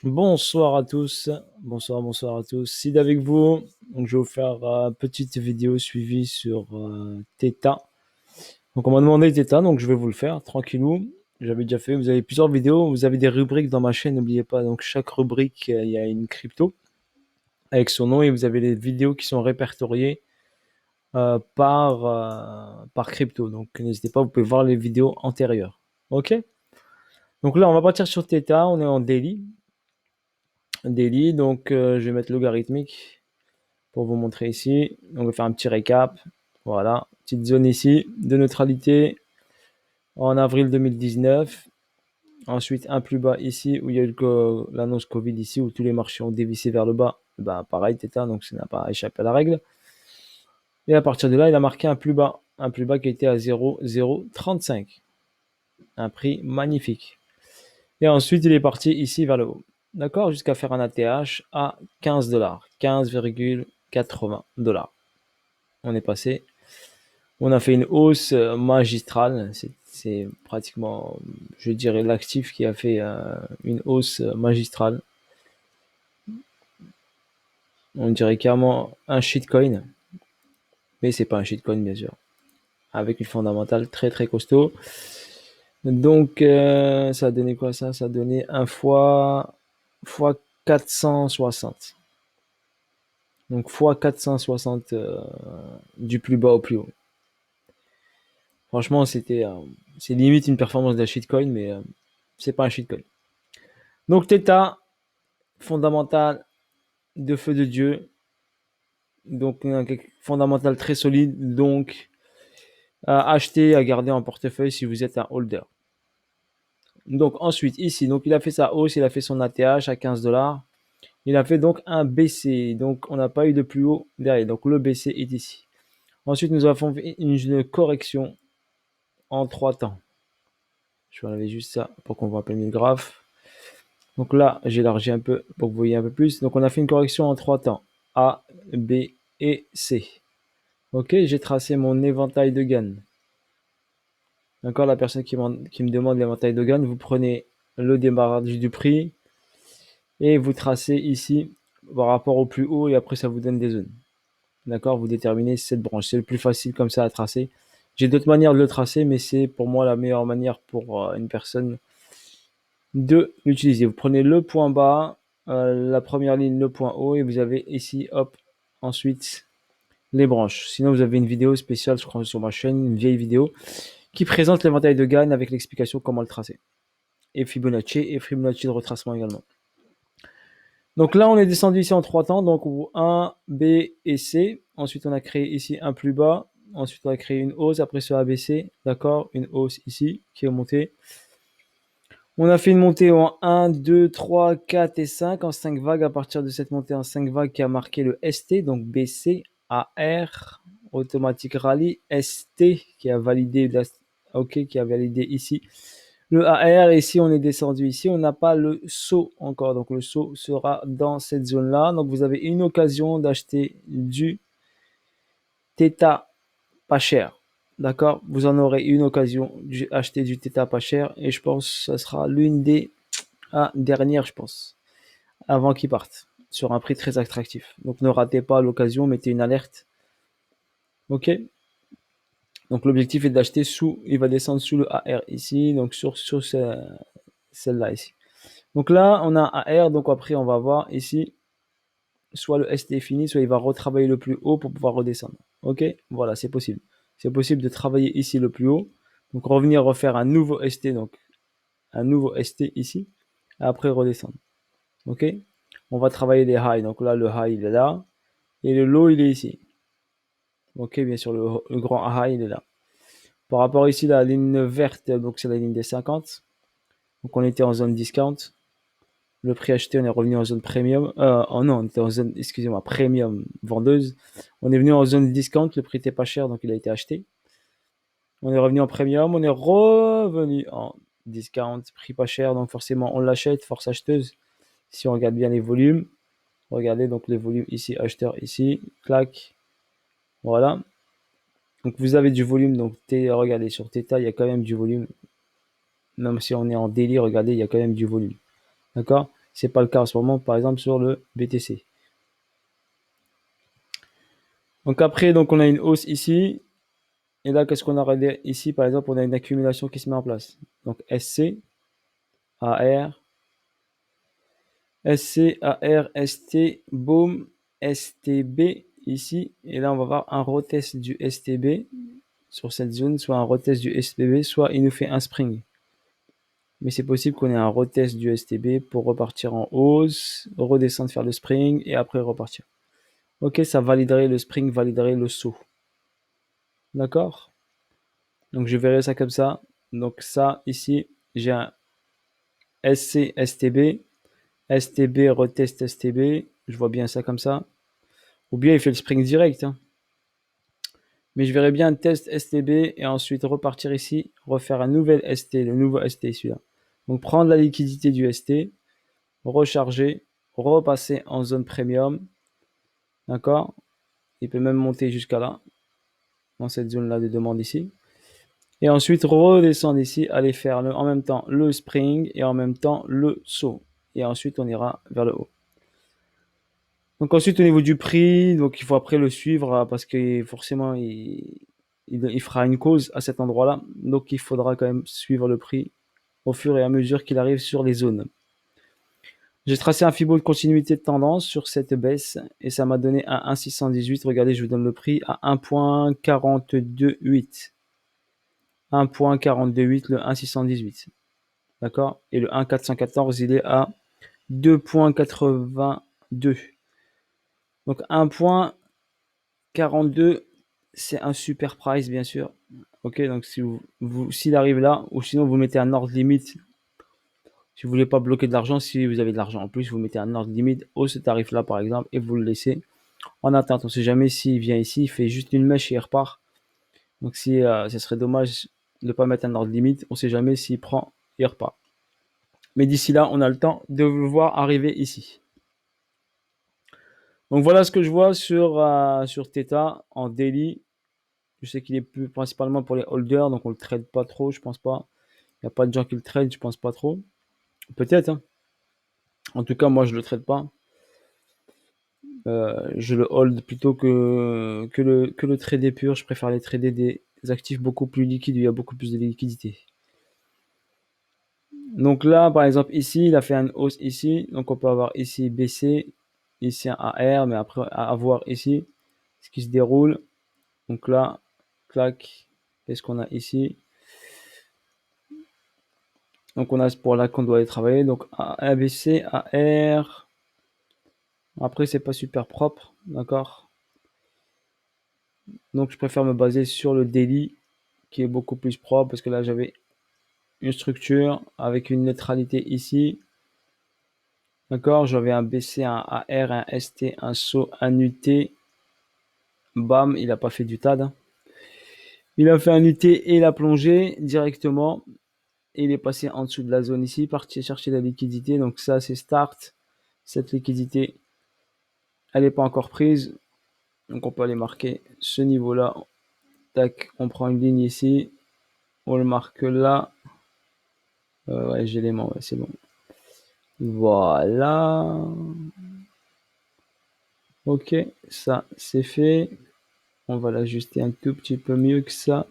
Bonsoir à tous, bonsoir à tous. Sid avec vous. Donc, je vais vous faire une petite vidéo suivie sur Theta. Donc, on m'a demandé Theta, donc je vais vous le faire tranquillou. J'avais déjà fait. Vous avez plusieurs vidéos, vous avez des rubriques dans ma chaîne, n'oubliez pas. Donc, chaque rubrique, il y a une crypto avec son nom et vous avez les vidéos qui sont répertoriées par crypto. Donc, n'hésitez pas, vous pouvez voir les vidéos antérieures. Ok? Donc là, on va partir sur Theta. On est en daily. Daily, donc je vais mettre logarithmique pour vous montrer ici. On va faire un petit récap. Voilà, petite zone ici de neutralité en avril 2019. Ensuite, un plus bas ici où il y a eu l'annonce Covid ici où tous les marchés ont dévissé vers le bas. Bah, pareil, Theta, donc ça n'a pas échappé à la règle. Et à partir de là, il a marqué un plus bas qui était à 0,035. Un prix magnifique. Et ensuite, il est parti ici vers le haut. D'accord, jusqu'à faire un ATH à 15 dollars, 15,80 dollars. On est passé. On a fait une hausse magistrale. C'est pratiquement, je dirais, l'actif qui a fait une hausse magistrale. On dirait carrément un shitcoin, mais c'est pas un shitcoin bien sûr. Avec une fondamentale très très costaud. Donc ça a donné quoi ça? Ça a donné un fois 460. Donc fois 460 du plus bas au plus haut. Franchement, c'est limite une performance d'un shitcoin, mais c'est pas un shitcoin. Donc Theta, fondamental de feu de Dieu, donc un fondamental très solide, donc à acheter, à garder en portefeuille si vous êtes un holder. Donc ensuite ici, donc il a fait sa hausse, il a fait son ATH à 15 dollars. Il a fait donc un BC, donc on n'a pas eu de plus haut derrière. Donc le BC est ici. Ensuite, nous avons fait une correction en 3 temps. Je vais enlever juste ça pour qu'on voit un peu mieux le graphe. Donc là, j'élargis un peu pour que vous voyez un peu plus. Donc on a fait une correction en 3 temps. A, B et C. Ok, j'ai tracé mon éventail de Gann. D'accord, la personne qui me demande l'éventail de Gann, vous prenez le démarrage du prix et vous tracez ici par rapport au plus haut et après ça vous donne des zones. D'accord, vous déterminez cette branche. C'est le plus facile comme ça à tracer. J'ai d'autres manières de le tracer, mais c'est pour moi la meilleure manière pour une personne de l'utiliser. Vous prenez le point bas, la première ligne, le point haut, et vous avez ici, hop, ensuite les branches. Sinon, vous avez une vidéo spéciale, je crois, sur ma chaîne, une vieille vidéo, qui présente l'éventail de Gann avec l'explication comment le tracer. Et Fibonacci de retracement également. Donc là, on est descendu ici en 3 temps, donc 1, B et C. Ensuite, on a créé ici un plus bas. Ensuite, on a créé une hausse après ce ABC, d'accord, une hausse ici qui est montée. On a fait une montée en 1, 2, 3, 4 et 5 en 5 vagues. À partir de cette montée en 5 vagues qui a marqué le ST, donc BC, AR, Automatic Rally, ST qui a validé, OK, qui a validé ici. Le AR, ici, on est descendu ici. On n'a pas le saut encore. Donc, le saut sera dans cette zone-là. Donc, vous avez une occasion d'acheter du Theta pas cher. D'accord? Vous en aurez une occasion d'acheter du Theta pas cher. Et je pense que ça sera l'une des dernières, je pense, avant qu'ils partent, sur un prix très attractif. Donc, ne ratez pas l'occasion. Mettez une alerte. OK? Donc, l'objectif est d'acheter sous, il va descendre sous le AR ici. Donc, sur celle-là ici. Donc là, on a AR, donc après, on va voir ici, soit le ST est fini, soit il va retravailler le plus haut pour pouvoir redescendre. Ok, voilà, c'est possible. C'est possible de travailler ici le plus haut, donc revenir refaire un nouveau ST, donc un nouveau ST ici, et après redescendre. Ok, on va travailler les highs, donc là, le high, il est là, et le low, il est ici. Ok, bien sûr, le grand high, il est là. Par rapport ici, la ligne verte, donc c'est la ligne des 50. Donc on était en zone discount. Le prix acheté, on est revenu en zone premium. Oh non, on était en zone, excusez-moi, premium vendeuse. On est venu en zone discount, le prix était pas cher, donc il a été acheté. On est revenu en premium, on est revenu en discount, prix pas cher, donc forcément on l'achète, force acheteuse. Si on regarde bien les volumes, regardez donc les volumes ici, acheteur ici, clac, voilà. Donc vous avez du volume, donc regardez sur Theta, il y a quand même du volume. Même si on est en daily, regardez, il y a quand même du volume. D'accord? C'est pas le cas en ce moment, par exemple, sur le BTC. Donc après, donc on a une hausse ici. Et là, qu'est-ce qu'on a ici? Par exemple, on a une accumulation qui se met en place. Donc SC, AR, SC, AR, ST, boom, STB ici. Et là, on va voir un retest du STB sur cette zone, soit un retest du STB, soit il nous fait un spring. Mais c'est possible qu'on ait un retest du STB pour repartir en hausse, redescendre, faire le spring et après repartir. Ok, ça validerait le spring, validerait le saut. D'accord? Donc je verrai ça comme ça. Donc ça, ici, j'ai un SC, STB, STB, retest STB. Je vois bien ça comme ça. Ou bien il fait le spring direct. Hein. Mais je verrais bien un test STB et ensuite repartir ici, refaire un nouvel ST, le nouveau ST celui-là. Donc prendre la liquidité du ST, recharger, repasser en zone premium. D'accord? Il peut même monter jusqu'à là, dans cette zone-là de demande ici. Et ensuite redescendre ici, aller faire en même temps le spring et en même temps le saut. Et ensuite on ira vers le haut. Donc ensuite au niveau du prix, donc il faut après le suivre parce que forcément il fera une cause à cet endroit-là. Donc il faudra quand même suivre le prix au fur et à mesure qu'il arrive sur les zones. J'ai tracé un Fibo de continuité de tendance sur cette baisse et ça m'a donné un 1,618. Regardez, je vous donne le prix à 1,428. 1,428, le 1,618. D'accord? Et le 1,414, il est à 2,82. Donc 1,42, c'est un super price, bien sûr. Ok, donc si s'il arrive là, ou sinon vous mettez un ordre limite. Si vous voulez pas bloquer de l'argent, si vous avez de l'argent en plus, vous mettez un ordre limite au ce tarif-là, par exemple, et vous le laissez en attente. On ne sait jamais s'il vient ici, il fait juste une mèche et il repart. Donc si ce serait dommage de ne pas mettre un ordre limite, on ne sait jamais s'il prend et repart. Mais d'ici là, on a le temps de le voir arriver ici. Donc voilà ce que je vois sur Theta en daily. Je sais qu'il est plus principalement pour les holders, donc on le trade pas trop, je pense pas. Il n'y a pas de gens qui le trade, je pense pas trop. Peut-être. Hein. En tout cas, moi je le trade pas. Je le hold plutôt que le trader pur. Je préfère les trader des actifs beaucoup plus liquides où il y a beaucoup plus de liquidité. Donc là, par exemple, ici, il a fait une hausse ici. Donc on peut avoir ici BC, ici un AR, mais après à voir ici ce qui se déroule. Donc là, clac, qu'est-ce qu'on a ici? Donc on a pour là qu'on doit aller travailler. Donc ABC, AR. Après, c'est pas super propre, d'accord? Donc je préfère me baser sur le daily qui est beaucoup plus propre parce que là j'avais une structure avec une neutralité ici. D'accord, j'avais un BC, un AR, un ST, un SO, un UT. Bam, il n'a pas fait du TAD. Hein. Il a fait un UT et il a plongé directement. Et il est passé en dessous de la zone ici, parti chercher la liquidité. Donc ça, c'est start. Cette liquidité, elle n'est pas encore prise. Donc on peut aller marquer ce niveau-là. Tac, on prend une ligne ici. On le marque là. Ouais, j'ai l'aimant, ouais, c'est bon. Voilà. Ok, ça c'est fait. On va l'ajuster un tout petit peu mieux que ça.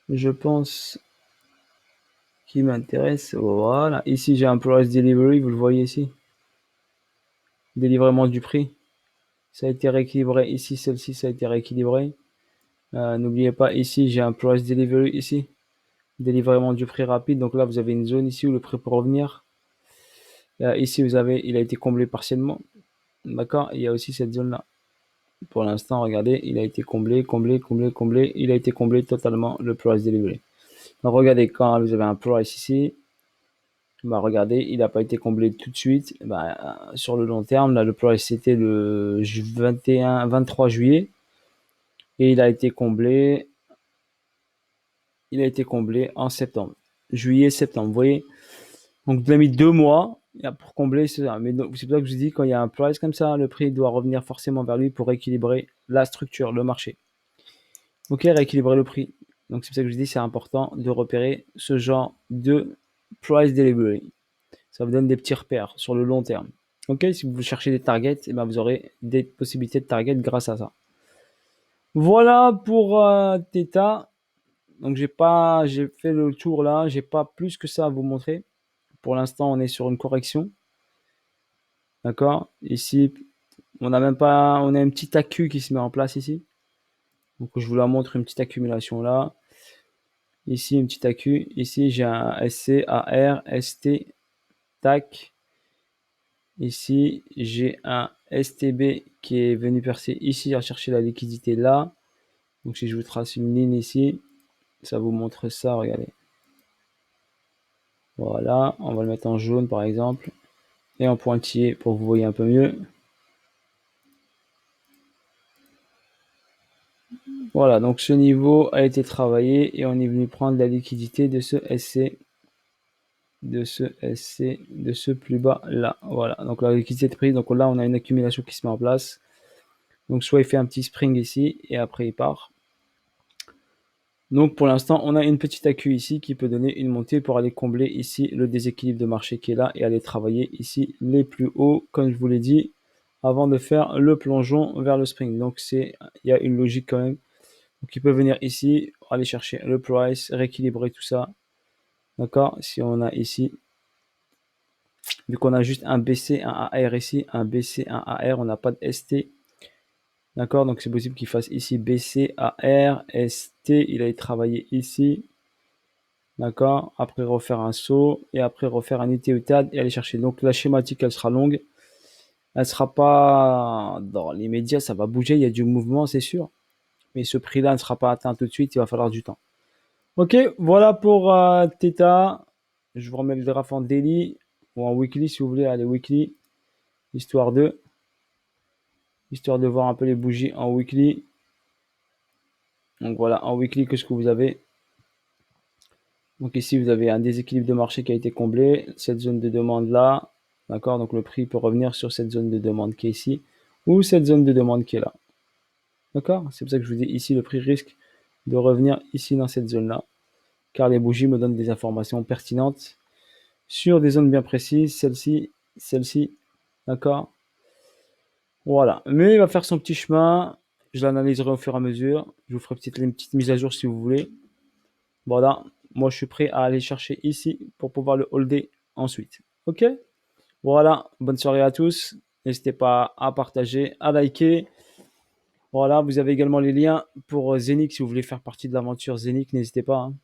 Je pense qu'il m'intéresse. Voilà. Ici, j'ai un price delivery, vous le voyez ici. Délivrement du prix. Ça a été rééquilibré ici, celle-ci, ça a été rééquilibré. N'oubliez pas, ici, j'ai un price delivery ici. Délivrement du prix rapide. Donc là, vous avez une zone ici où le prix peut revenir. Ici, vous avez, il a été comblé partiellement. D'accord? Il y a aussi cette zone-là. Pour l'instant, regardez, il a été comblé. Il a été comblé totalement le price delivery. Donc regardez, quand vous avez un price ici, bah regardez, il n'a pas été comblé tout de suite. Bah, sur le long terme, là, le price c'était le 23 juillet. Et il a été comblé. Il a été comblé en septembre. Juillet, septembre. Vous voyez? Donc vous avez mis 2 mois pour combler ça. Mais c'est pour ça que je vous dis, quand il y a un price comme ça, le prix doit revenir forcément vers lui pour rééquilibrer la structure, le marché. Ok, rééquilibrer le prix. Donc c'est pour ça que je dis c'est important de repérer ce genre de price delivery. Ça vous donne des petits repères sur le long terme. Ok, si vous cherchez des targets, eh ben vous aurez des possibilités de target grâce à ça. Voilà pour Theta. Donc j'ai fait le tour là, j'ai pas plus que ça à vous montrer. Pour l'instant, on est sur une correction. D'accord. Ici, on a un petit accu qui se met en place ici. Donc je vous la montre, une petite accumulation là. Ici, une petite accu. Ici, j'ai un SC, AR, ST, TAC. Ici, j'ai un STB qui est venu percer ici à chercher la liquidité là. Donc si je vous trace une ligne ici, ça vous montre ça, regardez. Voilà, on va le mettre en jaune par exemple. Et en pointillé pour que vous voyez un peu mieux. Voilà, donc ce niveau a été travaillé et on est venu prendre la liquidité de ce SC, de ce plus bas là. Voilà, donc la liquidité est prise. Donc là, on a une accumulation qui se met en place. Donc soit il fait un petit spring ici et après il part. Donc pour l'instant, on a une petite accu ici qui peut donner une montée pour aller combler ici le déséquilibre de marché qui est là et aller travailler ici les plus hauts, comme je vous l'ai dit, avant de faire le plongeon vers le spring. Donc il y a une logique quand même. Donc il peut venir ici, aller chercher le price, rééquilibrer tout ça. D'accord. Si on a ici, vu qu'on a juste un BC, un AR ici, un BC, un AR, on n'a pas de ST. D'accord, donc c'est possible qu'il fasse ici BC, AR, ST, il a travaillé ici. D'accord, après refaire un saut et après refaire un UTUTAD et aller chercher. Donc la schématique, elle sera longue. Elle sera pas dans l'immédiat, ça va bouger, il y a du mouvement, c'est sûr. Mais ce prix-là ne sera pas atteint tout de suite, il va falloir du temps. Ok, voilà pour Theta. Je vous remets le graphe en daily ou en weekly si vous voulez. Allez, weekly, histoire de voir un peu les bougies en weekly. Donc voilà, en weekly, qu'est-ce que vous avez? Donc ici, vous avez un déséquilibre de marché qui a été comblé. Cette zone de demande là, d'accord? Donc le prix peut revenir sur cette zone de demande qui est ici ou cette zone de demande qui est là. D'accord? C'est pour ça que je vous dis ici, le prix risque de revenir ici dans cette zone là, car les bougies me donnent des informations pertinentes sur des zones bien précises, celle-ci, d'accord? Voilà, mais il va faire son petit chemin, je l'analyserai au fur et à mesure, je vous ferai une petite mise à jour si vous voulez. Voilà, moi je suis prêt à aller chercher ici pour pouvoir le holder ensuite. Ok? Voilà, bonne soirée à tous, n'hésitez pas à partager, à liker. Voilà, vous avez également les liens pour Zenic si vous voulez faire partie de l'aventure Zenic, n'hésitez pas, hein.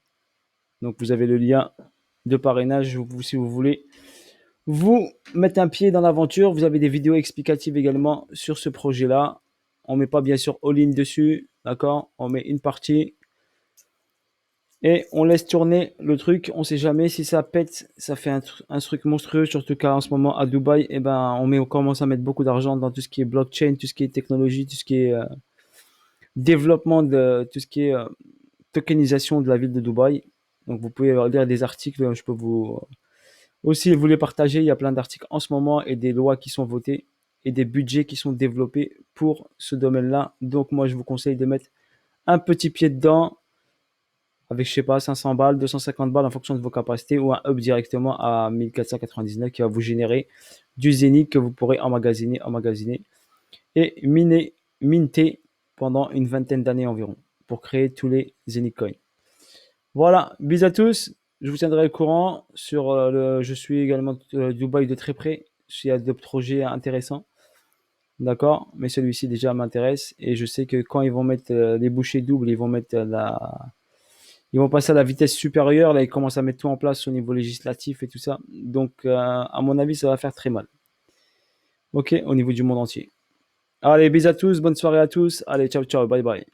Donc vous avez le lien de parrainage si vous voulez vous mettez un pied dans l'aventure. Vous avez des vidéos explicatives également sur ce projet-là. On met pas bien sûr all-in dessus, d'accord? On met une partie et on laisse tourner le truc. On sait jamais si ça pète, ça fait un truc monstrueux. Surtout qu'en ce moment à Dubaï, eh ben on commence à mettre beaucoup d'argent dans tout ce qui est blockchain, tout ce qui est technologie, tout ce qui est développement de tout ce qui est tokenisation de la ville de Dubaï. Donc vous pouvez lire des articles. Je peux vous aussi, vous les partagez, il y a plein d'articles en ce moment et des lois qui sont votées et des budgets qui sont développés pour ce domaine-là. Donc moi, je vous conseille de mettre un petit pied dedans avec, je sais pas, 500 balles, 250 balles en fonction de vos capacités ou un up directement à 1499 qui va vous générer du zénith que vous pourrez emmagasiner et minter pendant une vingtaine d'années environ pour créer tous les Zénith Coins. Voilà, bisous à tous. Je vous tiendrai au courant je suis également Dubaï de très près. S'il y a d'autres projets intéressants, d'accord. Mais celui-ci déjà m'intéresse et je sais que quand ils vont mettre les bouchées doubles, ils vont passer à la vitesse supérieure. Là, ils commencent à mettre tout en place au niveau législatif et tout ça. Donc, à mon avis, ça va faire très mal. Ok, au niveau du monde entier. Allez, bisous à tous, bonne soirée à tous. Allez, ciao, ciao, bye bye.